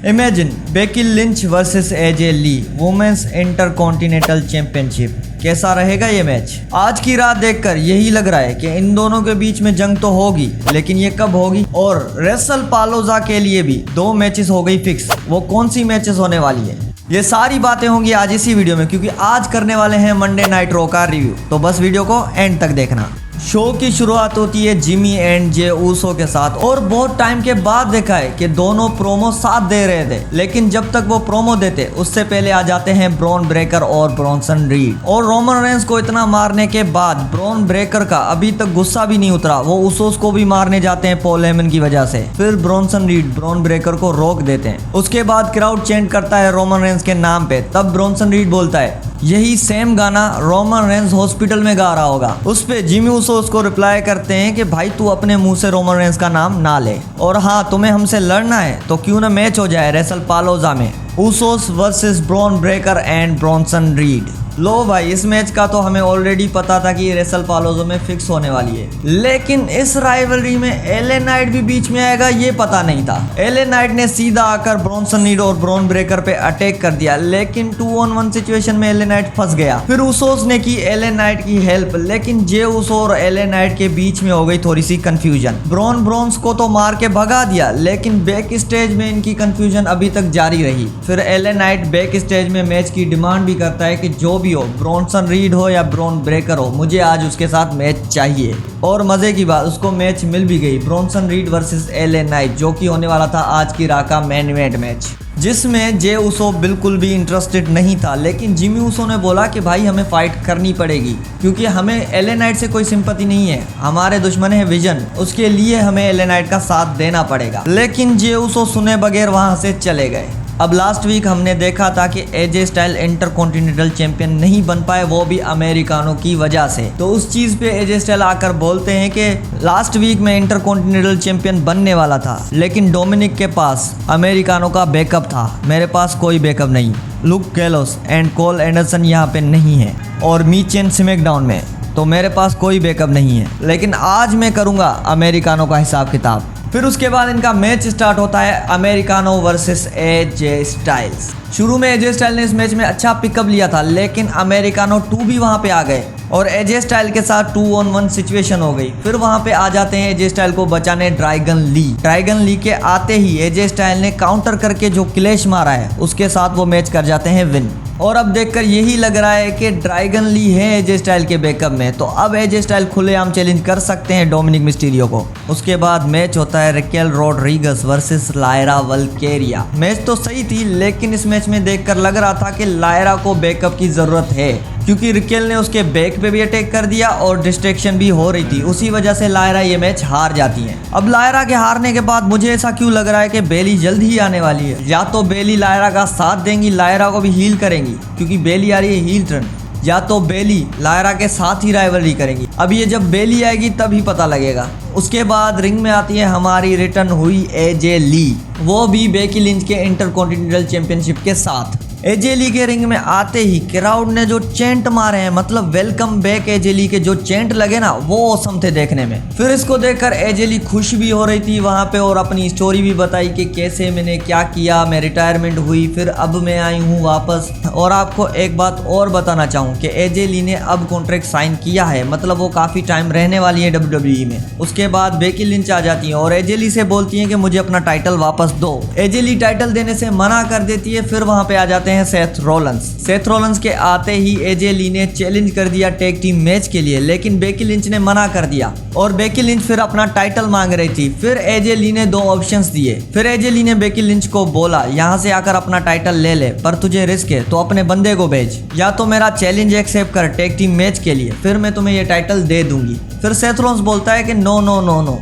Imagine Becky Lynch versus एजे ली women's intercontinental championship. कैसा रहेगा ये मैच? आज की रात देखकर यही लग रहा है कि इन दोनों के बीच में जंग तो होगी, लेकिन ये कब होगी? और रेसल पालोजा के लिए भी 2 मैचेस हो गई फिक्स। वो कौन सी मैचेस होने वाली है? ये सारी बातें होंगी आज इसी वीडियो में, क्योंकि आज करने वाले हैं मंडे नाइट रॉ का रिव्यू। तो बस वीडियो को एंड तक देखना। शो की शुरुआत होती है जिमी एंड जे ऊसो के साथ, और बहुत टाइम के बाद देखा है कि दोनों प्रोमो साथ दे रहे थे, लेकिन जब तक वो प्रोमो देते उससे पहले आ जाते हैं ब्रॉन ब्रेकर और ब्रॉन्सन रीड। और रोमन रेंस को इतना मारने के बाद ब्रॉन ब्रेकर का अभी तक गुस्सा भी नहीं उतरा, वो ऊसोस को भी मारने जाते हैं पॉल हेमन की वजह से। फिर ब्रॉन्सन रीड ब्रॉन ब्रेकर को रोक देते हैं। उसके बाद क्राउड चेंट करता है रोमन रेंस के नाम पे। तब ब्रॉन्सन रीड बोलता है यही सेम गाना रोमन रेंस हॉस्पिटल में गा रहा होगा। उस पे जिमी ऊसो उसको रिप्लाई करते हैं कि भाई तू अपने मुंह से रोमन रेंस का नाम ना ले, और हाँ तुम्हें हमसे लड़ना है तो क्यों ना मैच हो जाए रेसल पालोजा में, Usos versus Bron Breakker and Bronson Reed. लो भाई, इस मैच का तो हमें ऑलरेडी पता था कि ये रेसल पालोजो में फिक्स होने वाली है, लेकिन इस राइवलरी में एले नाइट भी बीच में आएगा ये पता नहीं था। एले नाइट ने सीधा आकर ब्रॉन्सन रीड और ब्रॉन ब्रेकर पे अटैक कर दिया, लेकिन 2-on-1 सिचुएशन में एले नाइट फंस गया। फिर ऊसोस ने की एले नाइट की हेल्प, लेकिन जे ऊसो और एले नाइट के बीच में हो गई थोड़ी सी कंफ्यूजन। ब्रॉन्स को तो मार के भगा दिया, लेकिन बैक स्टेज में इनकी कंफ्यूजन अभी तक जारी रही। फिर एले नाइट बैक स्टेज में मैच की डिमांड भी करता है कि जो हो, ब्रॉन्सन रीड हो या ब्रॉन ब्रेकर हो, मुझे आज उसके साथ मैच चाहिए। और मजे की बात, उसको मैच मिल भी गई, Bronson read versus LA Knight, जो कि होने वाला था आज की रात का मेन इवेंट मैच, जिसमें जे ऊसो बिल्कुल भी इंटरेस्टेड नहीं था। लेकिन जिमी ऊसो ने बोला कि भाई हमें फाइट करनी पड़ेगी, क्योंकि हमें एले नाइट से कोई सिंपैथी नहीं है, हमारे दुश्मन है विजन, उसके लिए हमें एले नाइट का साथ देना पड़ेगा। लेकिन जे ऊसो सुने बगैर वहां से चले गए। अब लास्ट वीक हमने देखा था कि एजे स्टाइल इंटरकॉन्टिनेंटल चैंपियन नहीं बन पाए, वो भी अमेरिकानों की वजह से। तो उस चीज पे एजे स्टाइल आकर बोलते हैं कि लास्ट वीक में इंटरकॉन्टिनेंटल चैंपियन बनने वाला था, लेकिन डोमिनिक के पास अमेरिकानों का बैकअप था, मेरे पास कोई बैकअप नहीं। Luke Gallows and Karl Anderson यहाँ पे नहीं है, और मीचेन स्मैकडाउन में, तो मेरे पास कोई बैकअप नहीं है। लेकिन आज मैं करूँगा अमेरिकानों का हिसाब किताब। फिर उसके बाद इनका मैच स्टार्ट होता है अमेरिकानो वर्सेस एजे स्टाइल्स। शुरू में एजे स्टाइल ने इस मैच में अच्छा पिकअप लिया था, लेकिन अमेरिकानो 2 भी वहां पे आ गए और एजे स्टाइल के साथ 2-on-1 सिचुएशन हो गई। फिर वहां पे आ जाते हैं एजे स्टाइल को बचाने ड्रैगन ली के आते ही एजे स्टाइल ने काउंटर करके जो क्लैश मारा है उसके साथ वो मैच कर जाते हैं विन। और अब देखकर यही लग रहा है कि ड्रैगन ली है एजे स्टाइल के बैकअप में, तो अब एजे स्टाइल खुलेआम चैलेंज कर सकते हैं डोमिनिक मिस्टीरियो को। उसके बाद मैच होता है रेकेल रोड्रिगस वर्सेस लायरा वल्केरिया। मैच तो सही थी, लेकिन इस मैच में देखकर लग रहा था कि लायरा को बैकअप की जरूरत है, क्योंकि रिकेल ने उसके बैक पे भी अटैक कर दिया और डिस्ट्रैक्शन भी हो रही थी, उसी वजह से लायरा ये मैच हार जाती है। अब लायरा के हारने के बाद मुझे ऐसा क्यों लग रहा है कि बेली जल्द ही आने वाली है। या तो बेली लायरा का साथ देंगी, लायरा को भी हील करेंगी, क्योंकि बेली आ रही है हील टर्न, या तो बेली लायरा के साथ ही राइवलरी करेंगी। अब ये जब बेली आएगी तब ही पता लगेगा। उसके बाद रिंग में आती है हमारी रिटर्न हुई एजे ली, वो भी बेकी लिंच के इंटरकॉन्टिनेंटल चैंपियनशिप के साथ। एजे ली के रिंग में आते ही क्राउड ने जो चेंट मारे हैं, मतलब वेलकम बैक एजे ली के जो चेंट लगे ना, वो औसम थे देखने में। फिर इसको देखकर एजे ली खुश भी हो रही थी वहां पे, और अपनी स्टोरी भी बताई कि कैसे मैंने क्या किया, मैं रिटायरमेंट हुई, फिर अब मैं आई हूँ वापस। और आपको एक बात और बताना चाहूँ कि एजे ली ने अब कॉन्ट्रैक्ट साइन किया है, मतलब वो काफी टाइम रहने वाली है WWE में। उसके बाद बेकी लिंच आ जाती है और एजे ली से बोलती है कि मुझे अपना टाइटल वापस दो। एजे ली टाइटल देने से मना कर देती है। फिर वहां पे आ जाते हैं सेथ रोलेंस के आते ही एजे ली ने चैलेंज कर दिया टैग टीम मैच के लिए, लेकिन बेकी लिंच ने मना कर दिया और बेकी लिंच फिर अपना टाइटल मांग रही थी। फिर एजे ली ने 2 ऑप्शंस दिए। फिर एजे ली ने बेकी लिंच को बोला यहाँ से आकर अपना टाइटल ले ले, पर तुझे रिस्क है तो अपने बंदे को भेज, या तो मेरा चैलेंज एक्सेप्ट कर टैग टीम मैच के लिए, फिर मैं तुम्हें ये टाइटल दे दूंगी। फिर सेथ रोलेंस बोलता है कि नो,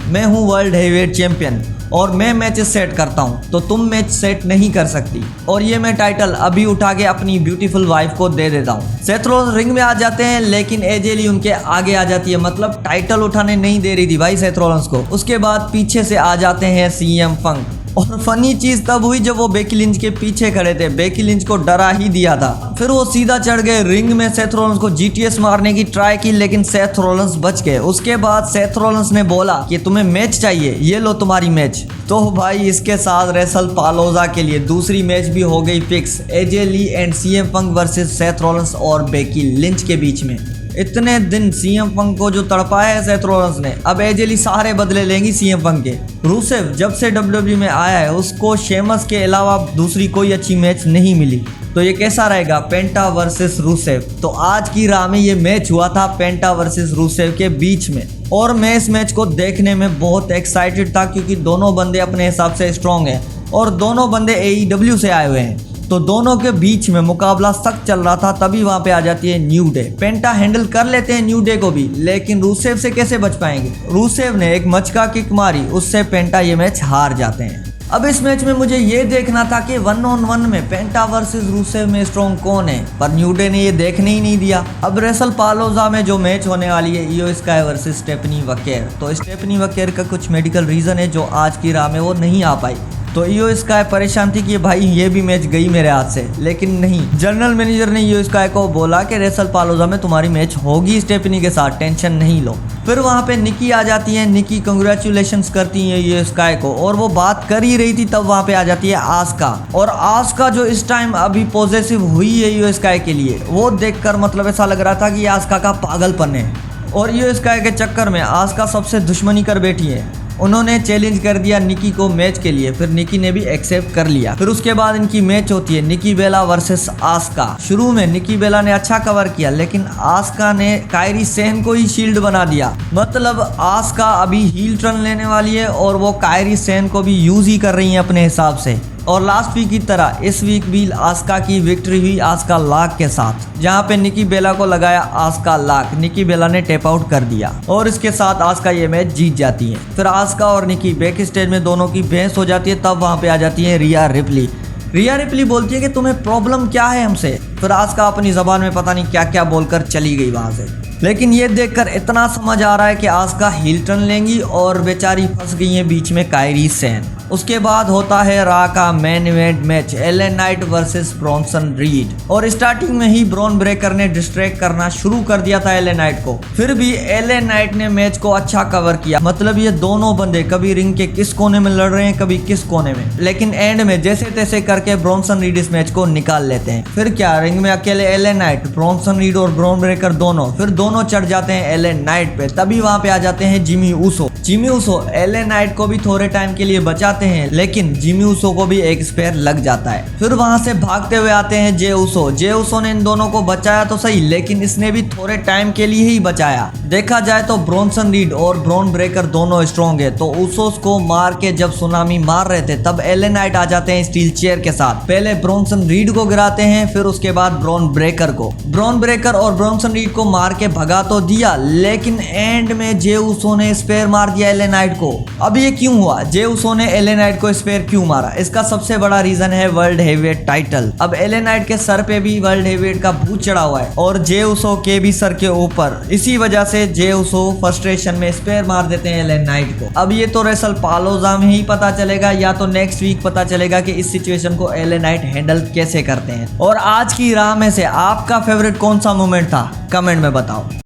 मैं हूँ वर्ल्ड हेवीवेट चैंपियन और मैं मैचेस सेट करता हूँ, तो तुम मैच सेट नहीं कर सकती, और ये मैं टाइटल अभी उठा के अपनी ब्यूटीफुल वाइफ को दे देता हूँ। सेथ रोलेंस रिंग में आ जाते हैं, लेकिन एजे ली उनके आगे आ जाती है, मतलब टाइटल उठाने नहीं दे रही थी भाई सेथ रोलेंस को। उसके बाद पीछे से आ जाते हैं CM पंक और फनी चीज तब हुई जब वो बेकी लिंच के पीछे खड़े थे, बेकी लिंच को डरा ही दिया था। फिर वो सीधा चढ़ गए रिंग में, सेथ रॉलिंस को जीटीएस मारने की ट्राई की, लेकिन सेथ रॉलिंस बच गए। उसके बाद सेथ रॉलिंस ने बोला कि तुम्हें मैच चाहिए, ये लो तुम्हारी मैच। तो भाई इसके साथ रेसल पालोजा के लिए दूसरी मैच भी हो गई fix, AJ Lee and CM Punk versus Seth Rollins और बेकी लिंच के बीच में। इतने दिन सीएम पंक को जो तड़पाया है सेथ रॉलिंस ने, अब एजे ली सारे बदले लेंगी सीएम पंक के। रूसेव जब से डब्ल्यूडब्ल्यू में आया है उसको शेमस के अलावा दूसरी कोई अच्छी मैच नहीं मिली। तो ये कैसा रहेगा, पेंटा वर्सेस रूसेव। तो आज की राह में ये मैच हुआ था पेंटा वर्सेस रूसेव के बीच में, और मैं इस मैच को देखने में बहुत एक्साइटेड था क्योंकि दोनों बंदे अपने हिसाब से स्ट्रॉन्ग हैं और दोनों बंदे AEW से आए हुए हैं। तो दोनों के बीच में मुकाबला सख्त चल रहा था, तभी वहां पे आ जाती है न्यू डे। पेंटा हैंडल कर लेते हैं न्यू डे को भी, लेकिन रूसेव से कैसे बच पाएंगे। रूसेव ने एक मचका किक मारी, उससे पेंटा ये मैच हार जाते हैं। अब इस मैच में मुझे ये देखना था कि 1-on-1 में पेंटा वर्सेस रूसेव में स्ट्रॉन्ग कौन है, पर न्यू डे ने ये देखने ही नहीं दिया। अब रेसल पालोजा में जो मैच होने वाली है इयो स्काई वर्सेस स्टेफनी वकेर। तो स्टेफनी वकेर का कुछ मेडिकल रीजन है जो आज की राह में वो नहीं आ पाई। तो इयो स्काई परेशान थी कि भाई ये भी मैच गई मेरे हाथ से, लेकिन नहीं, जनरल मैनेजर ने इयो स्काई को बोला कि रेसल पालोजा में तुम्हारी मैच होगी स्टेफनी के साथ, टेंशन नहीं लो। फिर वहां पे निकी आ जाती है, निकी कंग्रेचुलेशंस करती है इयो स्काई को, और वो बात कर ही रही थी तब वहां पे आ जाती है आस्का। और आस्का जो इस टाइम अभी पॉजिटिव हुई है इयो स्काई के लिए, वो देखकर मतलब ऐसा लग रहा था कि आस्का का पागलपन है। और इयो स्काई के चक्कर में आस्का सबसे दुश्मनी कर बैठी है। उन्होंने चैलेंज कर दिया निकी को मैच के लिए, फिर निकी ने भी एक्सेप्ट कर लिया। फिर उसके बाद इनकी मैच होती है निकी बेला वर्सेस आस्का। शुरू में निकी बेला ने अच्छा कवर किया, लेकिन आस्का ने कायरी सेन को ही शील्ड बना दिया। मतलब आस्का अभी हील टर्न लेने वाली है और वो कायरी सेन को भी यूज ही कर रही है अपने हिसाब से। और लास्ट वीक की तरह इस वीक भी आस्का की विक्ट्री हुई आस्का लाक के साथ, जहां पे निकी बेला को लगाया आस्का लाक, निकी बेला ने टेप आउट कर दिया और इसके साथ आस्का ये मैच जीत जाती है। फिर आस्का और निकी बैक स्टेज में दोनों की बहस हो जाती है, तब वहां पे आ जाती है रिया रिप्ली। रिया रिप्ली बोलती है कि तुम्हें प्रॉब्लम क्या है हमसे। फिर आस्का अपनी जबान में पता नहीं क्या क्या बोलकर चली गई वहां से। लेकिन ये देखकर इतना समझ आ रहा है कि आस्का हील टर्न लेंगी और बेचारी फंस गई है बीच में कायरी सेन। उसके बाद होता है रा का main event match, LA Knight versus Bronson read. और स्टार्टिंग में ही ब्रॉन ब्रेकर ने डिस्ट्रैक्ट करना शुरू कर दिया था एले नाइट को। फिर भी एले नाइट ने मैच को अच्छा कवर किया। मतलब ये दोनों बंदे कभी रिंग के किस कोने में लड़ रहे हैं, कभी किस कोने में, लेकिन एंड में जैसे तैसे करके ब्रॉन्सन रीड इस मैच को निकाल लेते हैं। फिर क्या, रिंग में अकेले एले नाइट, ब्रॉन्सन रीड और ब्रॉन ब्रेकर दोनों, फिर दोनों चढ़ जाते हैं एले नाइट पे। तभी वहां पे आ जाते हैं Jimmy Uso. Jimmy Uso LA Knight को भी थोड़े टाइम के लिए बचाते हैं, लेकिन जिमी ऊसो को भी एक स्पेयर लग जाता है। फिर वहां से भागते हुए आते हैं जे ऊसो। जे ऊसो ने इन दोनों को बचाया तो सही, लेकिन इसने भी थोड़े टाइम के लिए ही बचाया। देखा जाए तो ब्रॉन्सन रीड और ब्रॉन ब्रेकर दोनों स्ट्रॉन्ग है, तो ऊसोस को मार के जब सुनामी मार रहे थे तब एले नाइट आ जाते हैं स्टील चेयर के साथ। पहले ब्रॉन्सन रीड को गिराते हैं, फिर उसके बाद ब्रॉन ब्रेकर को। ब्रॉन ब्रेकर और ब्रॉन्सन रीड को मार के भगा तो दिया, लेकिन एंड में जे ऊसो ने स्पेयर मार दिया एले नाइट को। अब ये क्यों हुआ, जे ऊसो ने एले नाइट को स्पेयर क्यों मारा? इसका सबसे बड़ा रीजन है वर्ल्ड हेवीवेट टाइटल। अब एले नाइट के सर पे भी वर्ल्ड हेवीवेट का भूत चढ़ा हुआ है और जे ऊसो के भी सर के ऊपर। इसी वजह से जे ऊसो फ्रस्ट्रेशन में स्पेयर मार देते हैं एले नाइट को। अब ये तो रेसल पालोजा में ही पता चलेगा, या तो नेक्स्ट वीक पता चलेगा कि इस सिचुएशन को एले नाइट हैंडल कैसे करते हैं। और आज की राह में से आपका फेवरेट कौन सा मोमेंट था, कमेंट में बताओ।